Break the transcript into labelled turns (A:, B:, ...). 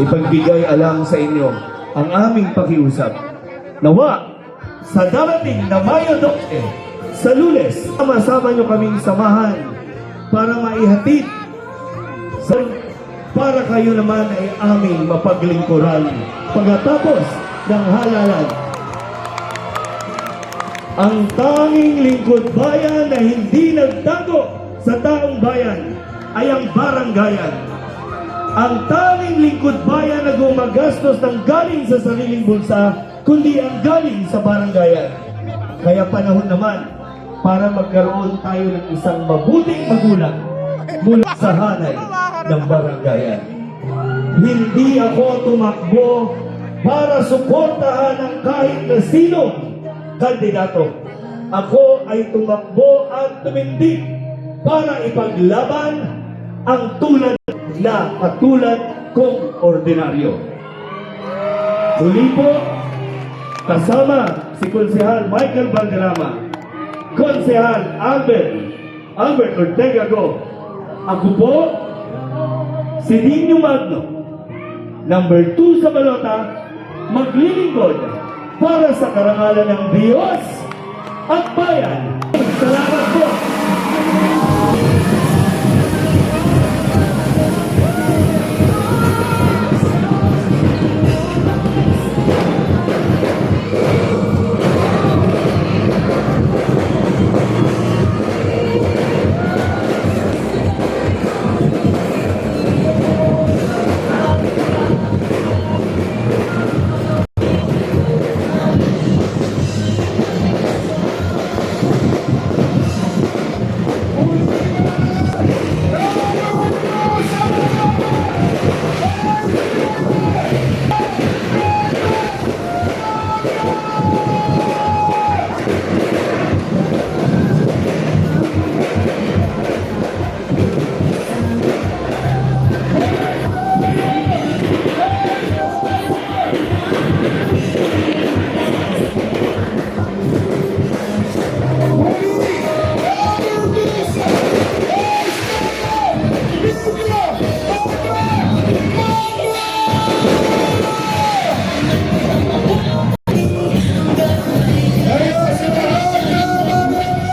A: ipagbigay alam sa inyo ang aming pakiusap. Nawa, sa darating na Mayo 12, sa Lunes, sama-sama nyo kaming samahan para maihatid para kayo naman ay aming mapaglingkuran pagkatapos ng halalan. Ang tanging lingkod bayan na hindi nagtago sa taong bayan ay ang baranggayan. Ang tanging lingkod bayan na gumagastos ng galing sa sariling bulsa, kundi ang galing sa baranggayan. Kaya panahon naman para magkaroon tayo ng isang mabuting magulang mula sa hanay ng baranggayan. Hindi ako tumakbo para suportahan ang kahit na sinong kandidato. Ako ay tumakbo at tumindig para ipaglaban ang tulad na katulad kong ordinaryo. Muli po, kasama si Konsehal Michael Valderrama, Konsehal Albert Ortega Go. Ako po, si Nino Magno, number 2 sa balota, maglilingkod para sa karangalan ng Diyos at bayan. Salamat po!